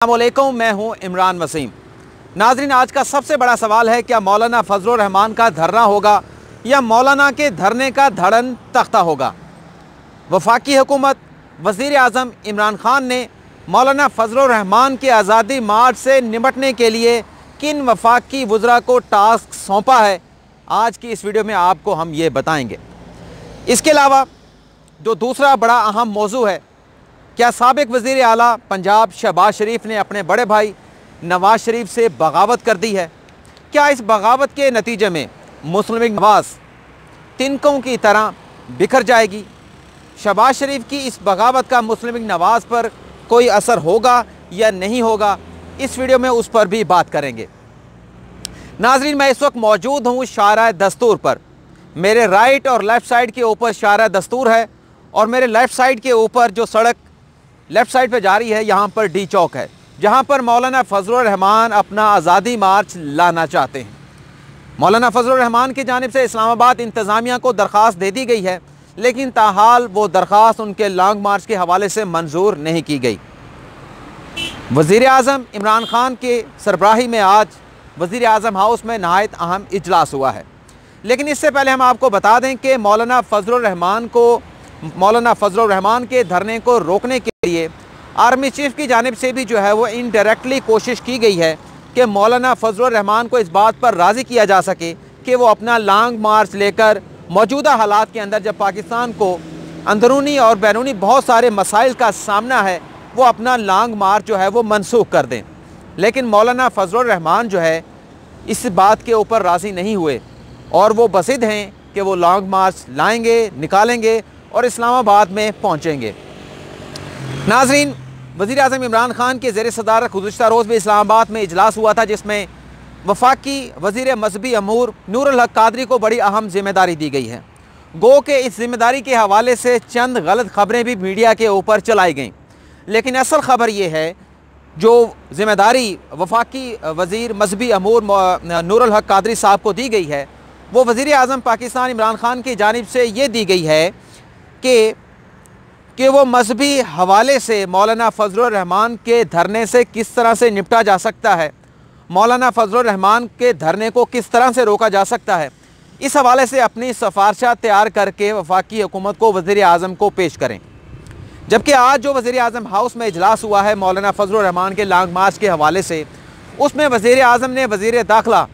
अस्सलामुअलैकुम, मैं हूं इमरान वसीम। नाजरीन, आज का सबसे बड़ा सवाल है, क्या मौलाना फजलुर रहमान का धरना होगा या मौलाना के धरने का धड़न तख्ता होगा। वफाकी हुकूमत वज़ीर आज़म इमरान खान ने मौलाना फजलुर रहमान के आज़ादी मार्च से निपटने के लिए किन वफाकी वज़रा को टास्क सौंपा है, आज की इस वीडियो में आपको हम ये बताएंगे। इसके अलावा जो दूसरा बड़ा अहम मौजू है, क्या साबिक वज़ीर आला पंजाब शहबाज शरीफ ने अपने बड़े भाई नवाज शरीफ से बगावत कर दी है। क्या इस बगावत के नतीजे में मुस्लिम लीग नवाज तिनकों की तरह बिखर जाएगी। शहबाज शरीफ की इस बगावत का मुस्लिम लीग नवाज पर कोई असर होगा या नहीं होगा, इस वीडियो में उस पर भी बात करेंगे। नाजरीन, मैं इस वक्त मौजूद हूँ शाहराह दस्तूर पर। मेरे राइट और लेफ़्ट साइड के ऊपर शाहराह दस्तूर है और मेरे लेफ़्ट साइड के ऊपर जो सड़क लेफ़्ट साइड पे जा रही है, यहाँ पर डी चौक है, जहाँ पर मौलाना फजलुर रहमान अपना आज़ादी मार्च लाना चाहते हैं। मौलाना फजलुर रहमान की जानिब से इस्लामाबाद इंतज़ामिया को दरख्वास्त दे दी गई है, लेकिन ताहाल वो दरख्वास्त उनके लॉन्ग मार्च के हवाले से मंजूर नहीं की गई। वज़ीर आज़म इमरान खान के सरबराही में आज वज़ीर आज़म हाउस में नहायत अहम इजलास हुआ है। लेकिन इससे पहले हम आपको बता दें कि मौलाना फजलुर रहमान के धरने को रोकने के लिए आर्मी चीफ की जानिब से भी जो है वो इनडायरेक्टली कोशिश की गई है कि मौलाना फजलुर रहमान को इस बात पर राज़ी किया जा सके कि वो अपना लॉन्ग मार्च लेकर मौजूदा हालात के अंदर, जब पाकिस्तान को अंदरूनी और बैरूनी बहुत सारे मसाइल का सामना है, वो अपना लॉन्ग मार्च जो है वो मनसूख कर दें। लेकिन मौलाना फजलुर रहमान जो है इस बात के ऊपर राज़ी नहीं हुए और वो बसिद हैं कि वो लॉन्ग मार्च लाएंगे, निकालेंगे और इस्लामाबाद में पहुँचेंगे। नाजरीन, वज़ीर आज़म इमरान खान के ज़ेर सदारत गुज़िश्ता रोज़ भी इस्लामाबाद में इजलास हुआ था, जिसमें वफाकी वज़ीर मजहबी अमूर नूरुल हक कादरी को बड़ी अहम ज़िम्मेदारी दी गई है। गो के इस ज़िम्मेदारी के हवाले से चंद गलत ख़बरें भी मीडिया के ऊपर चलाई गईं, लेकिन असल ख़बर ये है, जो ज़िम्मेदारी वफाकी वज़ीर मजहबी अमूर नूरुल हक कादरी साहब को दी गई है, वो वज़ीर आज़म पाकिस्तान इमरान खान की जानिब से ये दी गई है कि वो मजहबी हवाले से मौलाना फजलुर रहमान के धरने से किस तरह से निपटा जा सकता है, मौलाना फजलुर रहमान के धरने को किस तरह से रोका जा सकता है, इस हवाले से अपनी सिफारिशात तैयार करके वफाकी हुकूमत को वज़ीर आज़म को पेश करें। जबकि आज जो वज़ीर आज़म हाउस में इजलास हुआ है मौलाना फजलुर रहमान के लॉन्ग मार्च के हवाले से, उसमें वज़ीर आज़म ने वज़ीर दाखिला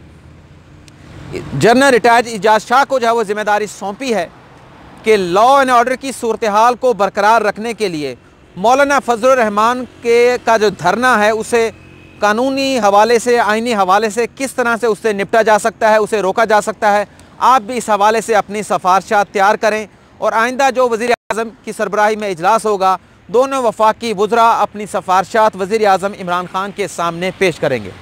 जनरल रिटायर्ड इजाज़ शाह को जो है वो ज़िम्मेदारी सौंपी है कि लॉ एंड ऑर्डर की सूरत हाल को बरकरार रखने के लिए मौलाना फजलुर रहमान का जो धरना है उसे कानूनी हवाले से, आइनी हवाले से किस तरह से उससे निपटा जा सकता है, उसे रोका जा सकता है। आप भी इस हवाले से अपनी सिफारिशात तैयार करें और आइंदा जो वज़ीर आज़म की सरबराही में इजलास होगा, दोनों वफाकी वज़रा अपनी सिफारिशात वज़ीर आज़म इमरान खान के सामने पेश करेंगे।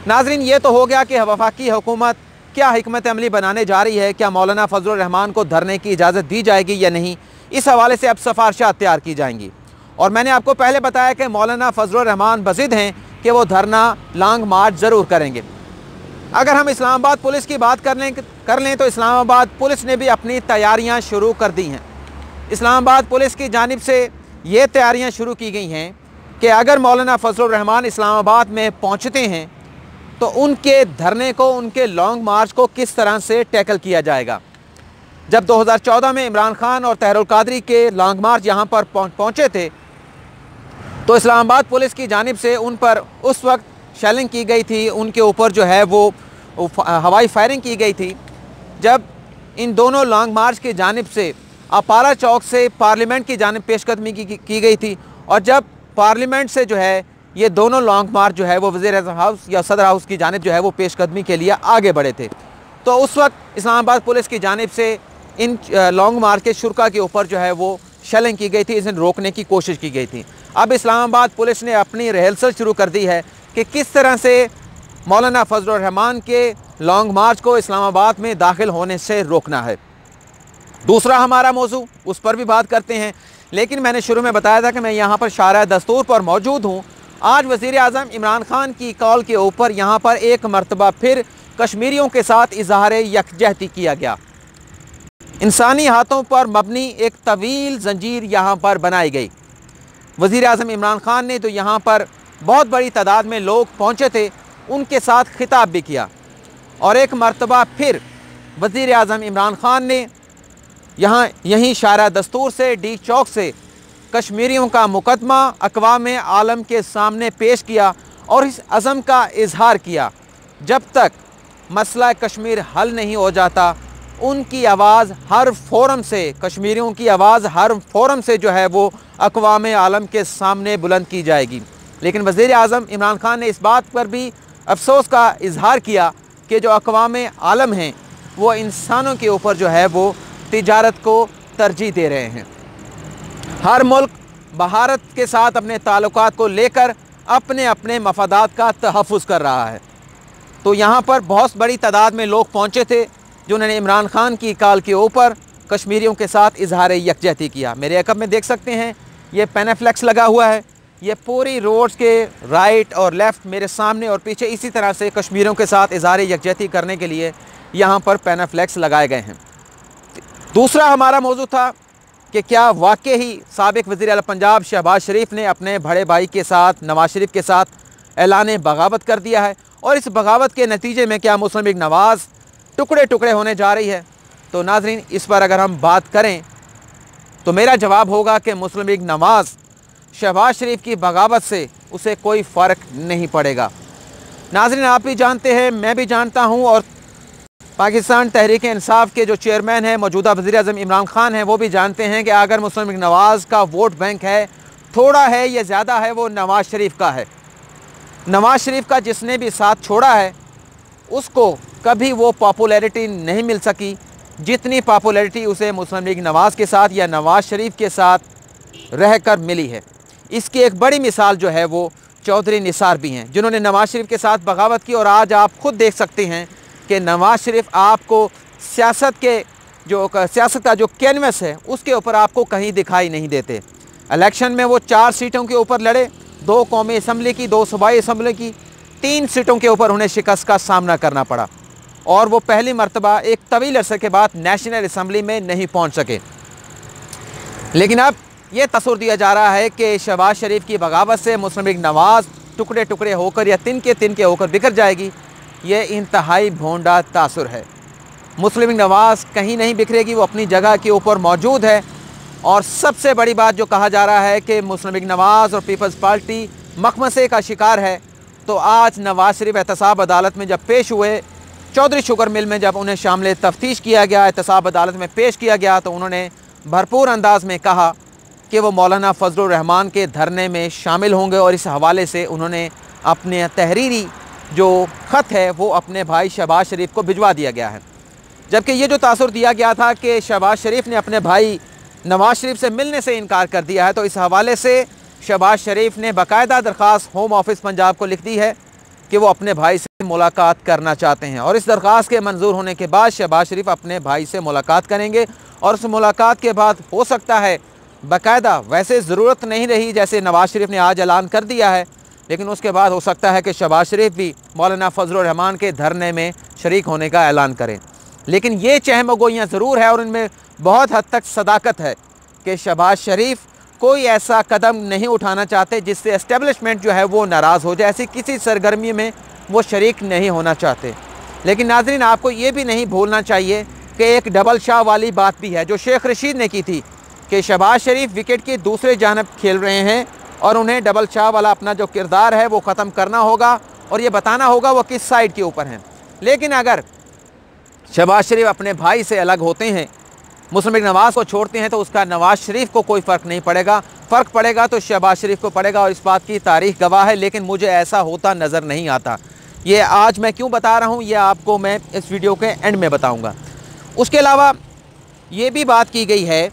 नाजरीन, ये तो हो गया कि वफाकी हुकूमत क्या हिकमत अमली बनाने जा रही है, क्या मौलाना फजलुर रहमान को धरने की इजाज़त दी जाएगी या नहीं, इस हवाले से अब सिफारिशात तैयार की जाएंगी। और मैंने आपको पहले बताया कि मौलाना फजलुर रहमान बज़िद हैं कि वो धरना लॉन्ग मार्च ज़रूर करेंगे। अगर हम इस्लामाबाद पुलिस की बात कर लें तो इस्लामाबाद पुलिस ने भी अपनी तैयारियाँ शुरू कर दी हैं। इस्लामाबाद पुलिस की जानिब से ये तैयारियाँ शुरू की गई हैं कि अगर मौलाना फजलुर रहमान इस्लामाबाद में पहुँचते हैं तो उनके धरने को, उनके लॉन्ग मार्च को किस तरह से टैकल किया जाएगा। जब 2014 में इमरान खान और तहरुल कादरी के लॉन्ग मार्च यहाँ पर पहुँचे थे तो इस्लामाबाद पुलिस की जानिब से उन पर उस वक्त शेलिंग की गई थी, उनके ऊपर जो है वो हवाई फायरिंग की गई थी। जब इन दोनों लॉन्ग मार्च की जानिब से अपारा चौक से पार्लियामेंट की जानिब पेशकदमी की गई थी और जब पार्लियामेंट से जो है ये दोनों लॉन्ग मार्च जो है वो वज़ीर आज़म हाउस या सदर हाउस की जानिब जो है वो पेशकदमी के लिए आगे बढ़े थे, तो उस वक्त इस्लामाबाद पुलिस की जानिब से इन लॉन्ग मार्च के शुरका के ऊपर जो है वो शेलिंग की गई थी, इसे रोकने की कोशिश की गई थी। अब इस्लामाबाद पुलिस ने अपनी रिहर्सल शुरू कर दी है कि किस तरह से मौलाना फजलुर रहमान के लॉन्ग मार्च को इस्लामाबाद में दाखिल होने से रोकना है। दूसरा हमारा मौजू, उस पर भी बात करते हैं, लेकिन मैंने शुरू में बताया था कि मैं यहाँ पर शाहराह दस्तूर पर मौजूद हूँ। आज वज़ीर आज़म इमरान खान की कॉल के ऊपर यहाँ पर एक मरतबा फिर कश्मीरियों के साथ इजहार यकजहती किया गया। इंसानी हाथों पर मबनी एक तवील जंजीर यहाँ पर बनाई गई। वज़ीर आज़म इमरान खान ने तो यहाँ पर बहुत बड़ी तादाद में लोग पहुँचे थे, उनके साथ खिताब भी किया। और एक मरतबा फिर वज़ीर आज़म इमरान ख़ान ने यहीं शारा दस्तूर से डी चौक से कश्मीरियों का मुकदमा अक़वाम आलम के सामने पेश किया और इस अज़म का इजहार किया, जब तक मसला कश्मीर हल नहीं हो जाता उनकी आवाज़ हर फोरम से, कश्मीरियों की आवाज़ हर फोरम से जो है वो अक़वाम आलम के सामने बुलंद की जाएगी। लेकिन वज़ीर आज़म इमरान ख़ान ने इस बात पर भी अफसोस का इजहार किया कि जो अक़वाम आलम हैं वो इंसानों के ऊपर जो है वो तिजारत को तरजीह दे रहे हैं। हर मुल्क भारत के साथ अपने ताल्लुकात को लेकर अपने अपने मफादात का तहफ़्फ़ुज़ कर रहा है। तो यहाँ पर बहुत बड़ी तादाद में लोग पहुँचे थे जिन्होंने इमरान ख़ान की कॉल के ऊपर कश्मीरियों के साथ इजहार यकजहती किया। मेरे अकब में देख सकते हैं ये पेनाफ्लेक्स लगा हुआ है, ये पूरी रोड्स के राइट और लेफ़्ट मेरे सामने और पीछे इसी तरह से कश्मीरियों के साथ इजहार यकजहती करने के लिए यहाँ पर पेनाफ्लेक्स लगाए गए हैं। दूसरा हमारा मौजू था कि क्या वाकई ही साबिक़ वज़ीर आला पंजाब शहबाज शरीफ ने अपने बड़े भाई के साथ, नवाज़ शरीफ के साथ ऐलान बगावत कर दिया है, और इस बगावत के नतीजे में क्या मुस्लिम लीग नवाज़ टुकड़े टुकड़े होने जा रही है। तो नाज़रीन, इस पर अगर हम बात करें तो मेरा जवाब होगा कि मुस्लिम लीग नवाज़ शहबाज शरीफ की बगावत से उसे कोई फ़र्क नहीं पड़ेगा। नाज़रीन, आप भी जानते हैं, मैं भी जानता हूँ, और पाकिस्तान तहरीक इंसाफ के जो चेयरमैन हैं मौजूदा वज़ीर आज़म इमरान ख़ान हैं, वो भी जानते हैं कि अगर मुस्लिम लीग नवाज़ का वोट बैंक है, थोड़ा है या ज़्यादा है, वो नवाज़ शरीफ का है। नवाज़ शरीफ का जिसने भी साथ छोड़ा है उसको कभी वो पॉपुलैरिटी नहीं मिल सकी जितनी पॉपुलैरिटी उसे मुस्लिम लीग नवाज़ के साथ या नवाज़ शरीफ के साथ रहकर मिली है। इसकी एक बड़ी मिसाल जो है वो चौधरी निसार भी हैं, जिन्होंने नवाज़ शरीफ के साथ बगावत की, और आज आप ख़ुद देख सकते हैं कि नवाज़ शरीफ आपको सियासत का जो कैनवस है उसके ऊपर आपको कहीं दिखाई नहीं देते। इलेक्शन में वो 4 सीटों के ऊपर लड़े, 2 कौमी असम्बली की, 2 सूबाई असम्बली की, 3 सीटों के ऊपर उन्हें शिकस्त का सामना करना पड़ा, और वो पहली मरतबा एक तवील अरसे के बाद नेशनल असम्बली में नहीं पहुँच सके। लेकिन अब ये तसव्वुर दिया जा रहा है कि शहबाज शरीफ की बगावत से मुस्लिम लीग नवाज़ टुकड़े टुकड़े होकर या तिनके होकर बिखर जाएगी। ये इंतहाई भोंडा तासुर है। मुस्लिम लीग नवाज़ कहीं नहीं बिखरेगी, वो अपनी जगह के ऊपर मौजूद है। और सबसे बड़ी बात जो कहा जा रहा है कि मुस्लिम लीग नवाज़ और पीपल्स पार्टी मखमसे का शिकार है, तो आज नवाज़ शरीफ एहतसाब अदालत में जब पेश हुए, चौधरी शुगर मिल में जब उन्हें शामिल तफ्तीश किया गया, एहतसाब अदालत में पेश किया गया, तो उन्होंने भरपूर अंदाज में कहा कि वो मौलाना फजलुर रहमान के धरने में शामिल होंगे, और इस हवाले से उन्होंने अपने तहरीरी जो ख़त है वो अपने भाई शहबाज शरीफ को भिजवा दिया गया है। जबकि ये जो तासुर दिया गया था कि शहबाज शरीफ ने अपने भाई नवाज़ शरीफ से मिलने से इनकार कर दिया है, तो इस हवाले से शहबाज शरीफ ने बाकायदा दरख्वास्त होम ऑफिस पंजाब को लिख दी है कि वो अपने भाई से मुलाकात करना चाहते हैं, और इस दरख्वास्त के मंजूर होने के बाद शहबाज शरीफ अपने भाई से मुलाकात करेंगे, और उस मुलाकात के बाद हो सकता है बाकायदा, वैसे ज़रूरत नहीं रही जैसे नवाज़ शरीफ ने आज ऐलान कर दिया है, लेकिन उसके बाद हो सकता है कि शहबाज शरीफ भी मौलाना फजलुर रहमान के धरने में शरीक होने का ऐलान करें। लेकिन ये चहमगोइयाँ ज़रूर है और इनमें बहुत हद तक सदाकत है कि शहबाज शरीफ कोई ऐसा कदम नहीं उठाना चाहते जिससे एस्टेब्लिशमेंट जो है वो नाराज़ हो जाए, ऐसी किसी सरगर्मी में वो शरीक नहीं होना चाहते। लेकिन नाज़रीन, आपको ये भी नहीं भूलना चाहिए कि एक डबल शाह वाली बात भी है जो शेख रशीद ने की थी कि शहबाज शरीफ विकेट की दूसरे जानब खेल रहे हैं और उन्हें डबल शाह वाला अपना जो किरदार है वो ख़त्म करना होगा और ये बताना होगा वो किस साइड के ऊपर हैं। लेकिन अगर शहबाज शरीफ अपने भाई से अलग होते हैं, मुस्लिम लीग नवाज़ को छोड़ते हैं, तो उसका नवाज़ शरीफ को कोई फ़र्क नहीं पड़ेगा। फ़र्क पड़ेगा तो शहबाज शरीफ को पड़ेगा और इस बात की तारीख़ गवाह है। लेकिन मुझे ऐसा होता नज़र नहीं आता। ये आज मैं क्यों बता रहा हूँ, ये आपको मैं इस वीडियो के एंड में बताऊँगा। उसके अलावा ये भी बात की गई है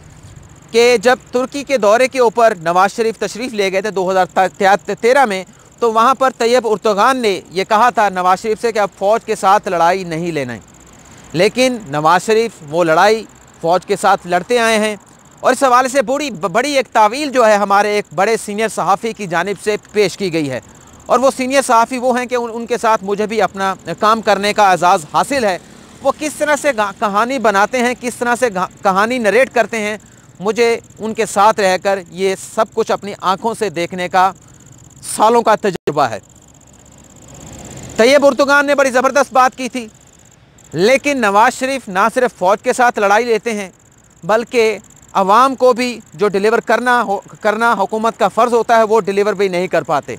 कि जब तुर्की के दौरे के ऊपर नवाज़ शरीफ तशरीफ़ ले गए थे 2013 में, तो वहाँ पर तैयब उर्दुगान ने यह कहा था नवाज़ शरीफ से कि अब फ़ौज के साथ लड़ाई नहीं लेना है। लेकिन नवाज़ शरीफ वो लड़ाई फ़ौज के साथ लड़ते आए हैं और इस हवाले से बड़ी एक तावील जो है हमारे एक बड़े सीनियर सहाफ़ी की जानिब से पेश की गई है। और वो सीनियर सहाफ़ी वो हैं कि उनके साथ मुझे भी अपना काम करने का एजाज़ हासिल है। वो किस तरह से कहानी बनाते हैं, किस तरह से कहानी नरेट करते हैं, मुझे उनके साथ रहकर ये सब कुछ अपनी आँखों से देखने का सालों का तजुर्बा है। तैयब उर्दुगान ने बड़ी ज़बरदस्त बात की थी, लेकिन नवाज शरीफ ना सिर्फ फ़ौज के साथ लड़ाई लेते हैं बल्कि अवाम को भी जो डिलीवर करना हुकूमत का फ़र्ज़ होता है वो डिलीवर भी नहीं कर पाते।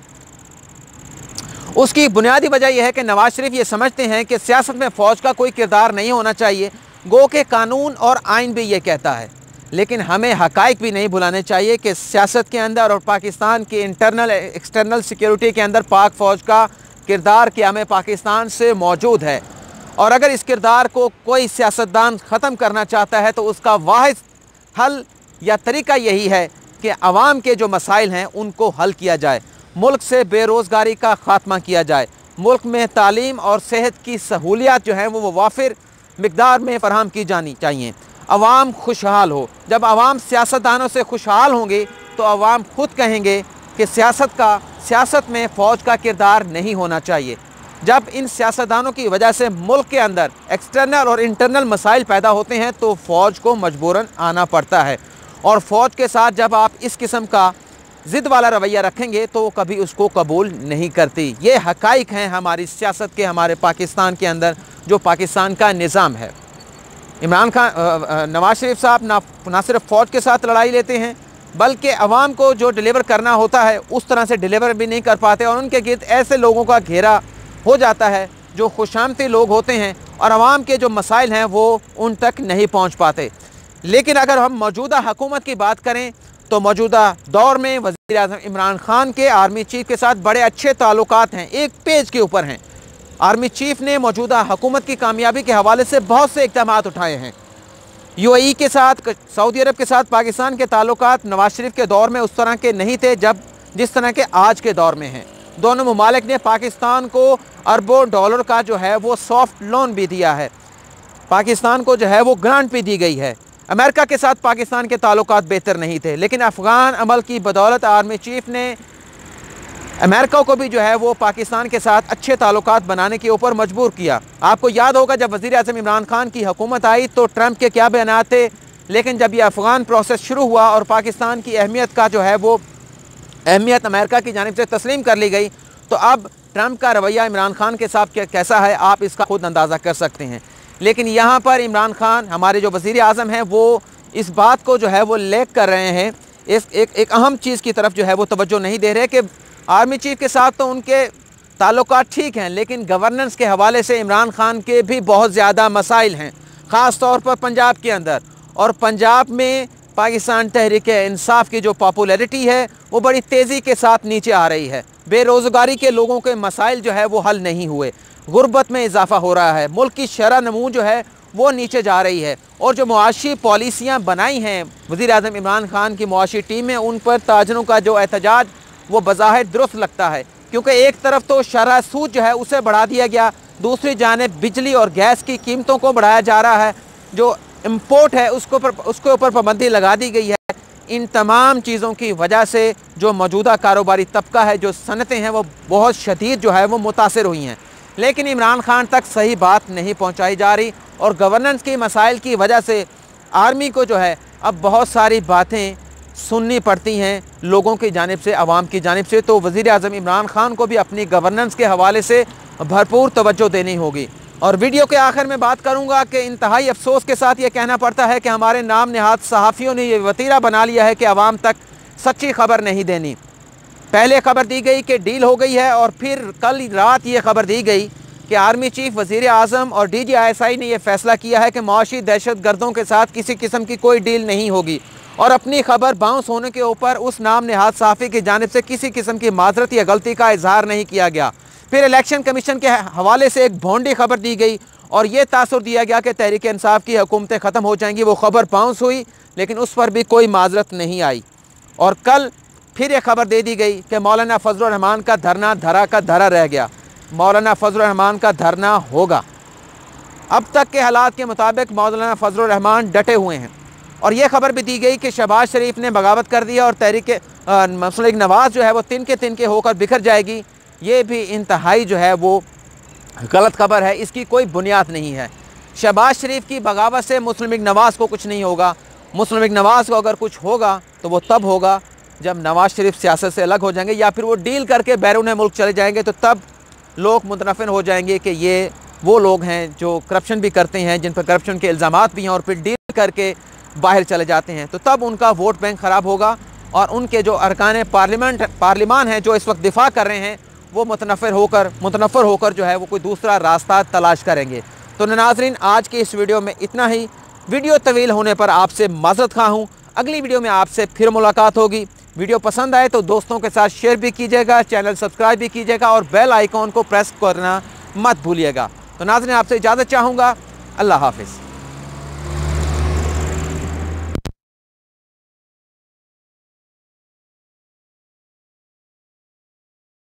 उसकी बुनियादी वजह यह है कि नवाज शरीफ ये समझते हैं कि सियासत में फ़ौज का कोई किरदार नहीं होना चाहिए, गो के कानून और आइन भी ये कहता है। लेकिन हमें हक़ाइक़ भी नहीं भुलाने चाहिए कि सियासत के अंदर और पाकिस्तान की इंटरनल एक्सटर्नल सिक्योरिटी के अंदर पाक फ़ौज का किरदार क़याम पाकिस्तान से मौजूद है। और अगर इस किरदार को कोई सियासतदान ख़त्म करना चाहता है तो उसका वाहिद हल या तरीका यही है कि अवाम के जो मसाइल हैं उनको हल किया जाए, मुल्क से बेरोज़गारी का ख़ात्मा किया जाए, मुल्क में तालीम और सेहत की सहूलियात जो हैं वो वाफिर मिकदार में फ़राहम की जानी चाहिए, अवाम खुशहाल हो। जब अवाम सियासतदानों से खुशहाल होंगे तो अवाम ख़ुद कहेंगे कि सियासत में फ़ौज का किरदार नहीं होना चाहिए। जब इन सियासतदानों की वजह से मुल्क के अंदर एक्सटर्नल और इंटरनल मसाइल पैदा होते हैं तो फ़ौज को मजबूरन आना पड़ता है। और फ़ौज के साथ जब आप इस किस्म का ज़िद वाला रवैया रखेंगे तो कभी उसको कबूल नहीं करती। ये हक़ाइक़ हैं हमारी सियासत के, हमारे पाकिस्तान के अंदर जो पाकिस्तान का निज़ाम है। इमरान खान नवाज शरीफ साहब ना सिर्फ फ़ौज के साथ लड़ाई लेते हैं बल्कि अवाम को जो डिलीवर करना होता है उस तरह से डिलीवर भी नहीं कर पाते और उनके गिर्द ऐसे लोगों का घेरा हो जाता है जो खुशामती लोग होते हैं और अवाम के जो मसाइल हैं वो उन तक नहीं पहुँच पाते। लेकिन अगर हम मौजूदा हुकूमत की बात करें तो मौजूदा दौर में वज़ीर आज़म इमरान खान के आर्मी चीफ़ के साथ बड़े अच्छे ताल्लुकात हैं, एक पेज के ऊपर हैं। आर्मी चीफ़ ने मौजूदा हुकूमत की कामयाबी के हवाले से बहुत से इक़दाम उठाए हैं। UAE के साथ, सऊदी अरब के साथ पाकिस्तान के ताल्लुकात नवाज शरीफ के दौर में उस तरह के नहीं थे जिस तरह के आज के दौर में हैं। दोनों ममालिक ने पाकिस्तान को अरबों डॉलर का जो है वो सॉफ्ट लोन भी दिया है, पाकिस्तान को जो है वो ग्रांट भी दी गई है। अमेरिका के साथ पाकिस्तान के ताल्लुकात बेहतर नहीं थे, लेकिन अफ़गान अमल की बदौलत आर्मी चीफ़ ने अमेरिका को भी जो है वो पाकिस्तान के साथ अच्छे ताल्लुकात बनाने के ऊपर मजबूर किया। आपको याद होगा जब वज़ीर आज़म इमरान खान की हुकूमत आई तो ट्रंप के क्या बयान थे, लेकिन जब ये अफ़गान प्रोसेस शुरू हुआ और पाकिस्तान की अहमियत का जो है वो अहमियत अमेरिका की जानिब से तस्लीम कर ली गई तो अब ट्रंप का रवैया इमरान खान के साथ कैसा है आप इसका खुद अंदाज़ा कर सकते हैं। लेकिन यहाँ पर इमरान खान हमारे जो वज़ीर आज़म हैं वो इस बात को जो है वो लेक कर रहे हैं, एक अहम चीज़ की तरफ जो है वो तवज्जो नहीं दे रहे कि आर्मी चीफ़ के साथ तो उनके ताल्लुकात ठीक हैं लेकिन गवर्नेंस के हवाले से इमरान खान के भी बहुत ज़्यादा मसाइल हैं, ख़ास तौर पर पंजाब के अंदर। और पंजाब में पाकिस्तान तहरीक इंसाफ की जो पॉपुलैरिटी है वो बड़ी तेज़ी के साथ नीचे आ रही है। बेरोज़गारी के लोगों के मसाइल जो है वो हल नहीं हुए, गुर्बत में इजाफ़ा हो रहा है, मुल्क की शरह नमू जो है वो नीचे जा रही है। और जो मुआशी पॉलिसियाँ बनाई हैं वज़ीर आज़म इमरान खान की मुआशी टीम में, उन पर ताजरों का जो एहतजाज वो बज़ाहिर दुरुस्त लगता है, क्योंकि एक तरफ तो शरह सूद जो है उसे बढ़ा दिया गया, दूसरी जानिब बिजली और गैस की कीमतों को बढ़ाया जा रहा है, जो इम्पोर्ट है उसके ऊपर पाबंदी लगा दी गई है। इन तमाम चीज़ों की वजह से जो मौजूदा कारोबारी तबका है, जो सनतें हैं, वो बहुत शदीद जो है वो मुतासिर हुई हैं। लेकिन इमरान खान तक सही बात नहीं पहुंचाई जा रही और गवर्नेंस के मसाइल की वजह से आर्मी को जो है अब बहुत सारी बातें सुननी पड़ती हैं लोगों की जानिब से, आवाम की जानिब से। तो वज़ीर आज़म इमरान खान को भी अपनी गवर्नेंस के हवाले से भरपूर तवज्जो देनी होगी। और वीडियो के आखिर में बात करूंगा कि इंतहाई अफसोस के साथ ये कहना पड़ता है कि हमारे नाम नहाद सहाफ़ियों ने ये वतीरा बना लिया है कि आवाम तक सच्ची खबर नहीं देनी। पहले खबर दी गई कि डील हो गई है और फिर कल रात ये खबर दी गई कि आर्मी चीफ़, वज़ीर आज़म और DGISI ने यह फ़ैसला किया है कि मुआशी दहशत गर्दों के साथ किसी किस्म की कोई डील नहीं होगी। और अपनी खबर बाउंस होने के ऊपर उस नाम नहाद सहाफ़ी की जानिब से किसी किस्म की माजरत या गलती का इजहार नहीं किया गया। फिर इलेक्शन कमीशन के हवाले से एक भोंडी खबर दी गई और ये तासुर दिया गया कि तहरीक इंसाफ की हुकूमतें ख़त्म हो जाएंगी। वो खबर बाउंस हुई लेकिन उस पर भी कोई माजरत नहीं आई। और कल फिर ये खबर दे दी गई कि मौलाना फजलुर रहमान का धरना धरा का धरा रह गया। मौलाना फजलुर रहमान का धरना होगा। अब तक के हालात के मुताबिक मौलाना फजलुर रहमान डटे हुए हैं। और ये खबर भी दी गई कि शहबाज शरीफ ने बगावत कर दिया और तहरीक मुस्लिम लीग नवाज़ जो है वो तिनके होकर बिखर जाएगी। ये भी इंतहाई जो है वो गलत खबर है, इसकी कोई बुनियाद नहीं है। शहबाज शरीफ की बगावत से मुस्लिम लीग नवाज़ को कुछ नहीं होगा। मुस्लिम लीग नवाज़ को अगर कुछ होगा तो वो तब होगा जब नवाज शरीफ सियासत से अलग हो जाएंगे या फिर वो डील करके बैरून मुल्क चले जाएंगे, तो तब लोग मुतनफ़िर हो जाएंगे कि ये वो लोग हैं जो करप्शन भी करते हैं, जिन पर करप्शन के इल्ज़ामात भी हैं, और फिर डील करके बाहर चले जाते हैं। तो तब उनका वोट बैंक ख़राब होगा और उनके जो अरकान पार्लिमान हैं जो इस वक्त दिफा कर रहे हैं, वो मुतनफ़िर होकर जो है वो कोई दूसरा रास्ता तलाश करेंगे। तो नाज़रीन, आज की इस वीडियो में इतना ही। वीडियो तवील होने पर आपसे माज़रत खा हूँ। अगली वीडियो में आपसे फिर मुलाकात होगी। वीडियो पसंद आए तो दोस्तों के साथ शेयर भी कीजिएगा, चैनल सब्सक्राइब भी कीजिएगा और बेल आइकॉन को प्रेस करना मत भूलिएगा। तो नाज़रीन, आपसे इजाज़त चाहूँगा। अल्लाह हाफ़िज़।